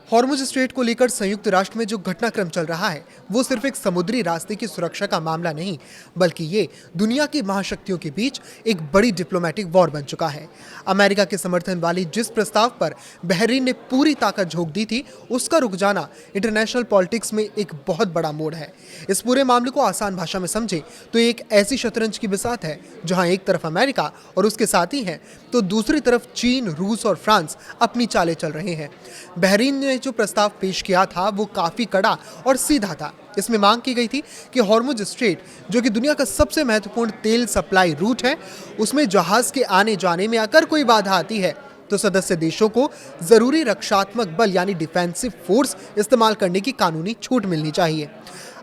Hormuz strait को लेकर संयुक्त राष्ट्र में जो घटनाक्रम चल रहा है वो सिर्फ एक समुद्री रास्ते की सुरक्षा का मामला नहीं, बल्कि ये दुनिया की महाशक्तियों के बीच एक बड़ी डिप्लोमेटिक वॉर बन चुका है। अमेरिका के समर्थन वाली जिस प्रस्ताव पर बहरीन ने पूरी ताकत झोंक दी थी, उसका रुक जाना इंटरनेशनल पॉलिटिक्स में एक बहुत बड़ा मोड़ है। इस पूरे मामले को आसान भाषा में समझे तो एक ऐसी शतरंज की बिसात है जहां एक तरफ अमेरिका और उसके साथी हैं, तो दूसरी तरफ चीन, रूस और फ्रांस अपनी चालें चल रहे हैं। बहरीन ने जो प्रस्ताव पेश किया था वो काफी कड़ा और सीधा था। इसमें मांग की गई थी कि हॉर्मुज स्ट्रेट, जो कि दुनिया का सबसे महत्वपूर्ण तेल सप्लाई रूट है, उसमें जहाज के आने जाने में अगर कोई बाधा आती है तो सदस्य देशों को जरूरी रक्षात्मक बल यानी डिफेंसिव फोर्स इस्तेमाल करने की कानूनी छूट मिलनी चाहिए।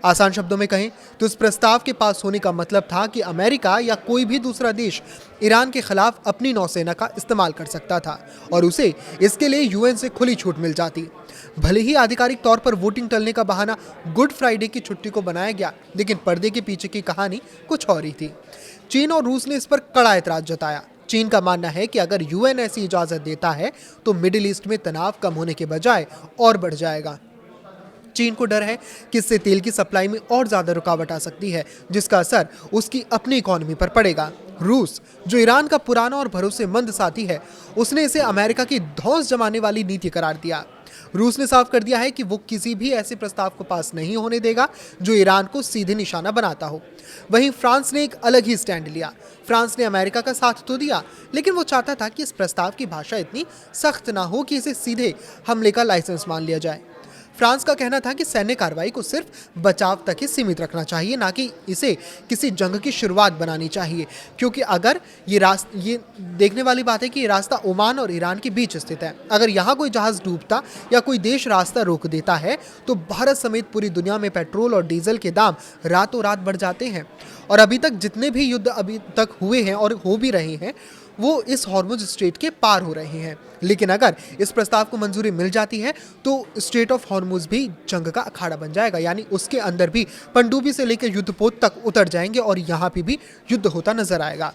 आसान शब्दों में कहें तो इस प्रस्ताव के पास होने का मतलब था कि अमेरिका या कोई भी दूसरा देश ईरान के खिलाफ अपनी नौसेना का इस्तेमाल कर सकता था और उसे इसके लिए यूएन से खुली छूट मिल जाती। भले ही आधिकारिक तौर पर वोटिंग टलने का बहाना गुड फ्राइडे की छुट्टी को बनाया गया, लेकिन पर्दे के पीछे की कहानी कुछ और ही थी। चीन और रूस ने इस पर कड़ा एतराज जताया। चीन का मानना है कि अगर यूएन ऐसी इजाजत देता है तो मिडिल ईस्ट में तनाव कम होने के बजाय और बढ़ जाएगा। चीन को डर है कि इससे तेल की सप्लाई में और ज्यादा रुकावट आ सकती है, जिसका असर उसकी अपनी इकोनॉमी पर पड़ेगा। रूस, जो ईरान का पुराना और भरोसेमंद साथी है, उसने इसे अमेरिका की धौंस जमाने वाली नीति करार दिया। रूस ने साफ कर दिया है कि वो किसी भी ऐसे प्रस्ताव को पास नहीं होने देगा जो ईरान को सीधे निशाना बनाता हो। वहीं फ्रांस ने एक अलग ही स्टैंड लिया। फ्रांस ने अमेरिका का साथ तो दिया, लेकिन वो चाहता था कि इस प्रस्ताव की भाषा इतनी सख्त ना हो कि इसे सीधे हमले का लाइसेंस मान लिया जाए। फ्रांस का कहना था कि सैन्य कार्रवाई को सिर्फ बचाव तक ही सीमित रखना चाहिए, ना कि इसे किसी जंग की शुरुआत बनानी चाहिए, क्योंकि अगर ये देखने वाली बात है कि ये रास्ता ओमान और ईरान के बीच स्थित है। अगर यहाँ कोई जहाज डूबता या कोई देश रास्ता रोक देता है तो भारत समेत पूरी दुनिया में पेट्रोल और डीजल के दाम रातों रात बढ़ जाते हैं। और अभी तक जितने भी युद्ध अभी तक हुए हैं और हो भी रहे हैं, वो इस हॉर्मुज स्ट्रेट के पार हो रहे हैं। लेकिन अगर इस प्रस्ताव को मंजूरी मिल जाती है तो स्ट्रेट ऑफ हॉर्मुज भी जंग का अखाड़ा बन जाएगा, यानी उसके अंदर भी पनडुब्बी से लेकर युद्धपोत तक उतर जाएंगे और यहाँ पे भी युद्ध होता नजर आएगा।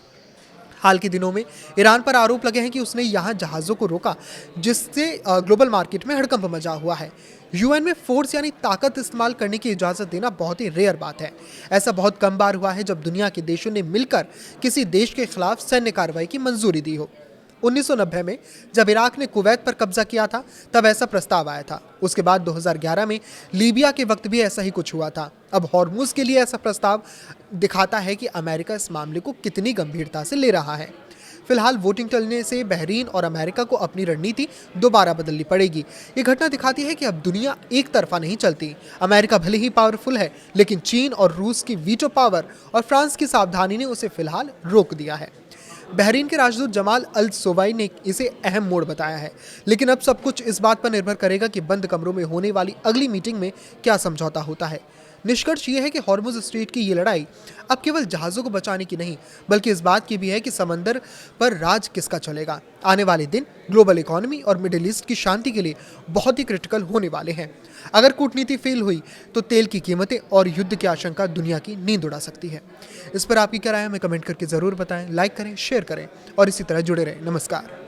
हाल के दिनों में ईरान पर आरोप लगे हैं कि उसने यहाँ जहाज़ों को रोका, जिससे ग्लोबल मार्केट में हड़कंप मचा हुआ है। यूएन में फोर्स यानी ताकत इस्तेमाल करने की इजाज़त देना बहुत ही रेयर बात है। ऐसा बहुत कम बार हुआ है जब दुनिया के देशों ने मिलकर किसी देश के खिलाफ सैन्य कार्रवाई की मंजूरी दी हो। 1990 में जब इराक ने कुवैत पर कब्जा किया था, तब ऐसा प्रस्ताव आया था। उसके बाद 2011 में लीबिया के वक्त भी ऐसा ही कुछ हुआ था। अब हॉर्मुज के लिए ऐसा प्रस्ताव दिखाता है कि अमेरिका इस मामले को कितनी गंभीरता से ले रहा है। फिलहाल वोटिंग टलने से बहरीन और अमेरिका को अपनी रणनीति दोबारा बदलनी पड़ेगी। ये घटना दिखाती है कि अब दुनिया एक तरफा नहीं चलती। अमेरिका भले ही पावरफुल है, लेकिन चीन और रूस की वीटो पावर और फ्रांस की सावधानी ने उसे फिलहाल रोक दिया है। बहरीन के राजदूत जमाल अल सोवाई ने इसे अहम मोड़ बताया है, लेकिन अब सब कुछ इस बात पर निर्भर करेगा कि बंद कमरों में होने वाली अगली मीटिंग में क्या समझौता होता है। निष्कर्ष ये है कि हॉर्मुज स्ट्रेट की ये लड़ाई अब केवल जहाज़ों को बचाने की नहीं, बल्कि इस बात की भी है कि समंदर पर राज किसका चलेगा। आने वाले दिन ग्लोबल इकोनॉमी और मिडिल ईस्ट की शांति के लिए बहुत ही क्रिटिकल होने वाले हैं। अगर कूटनीति फेल हुई तो तेल की कीमतें और युद्ध की आशंका दुनिया की नींद उड़ा सकती है। इस पर आपकी क्या राय है, हमें कमेंट करके ज़रूर बताएं। लाइक करें, शेयर करें और इसी तरह जुड़े रहें। नमस्कार।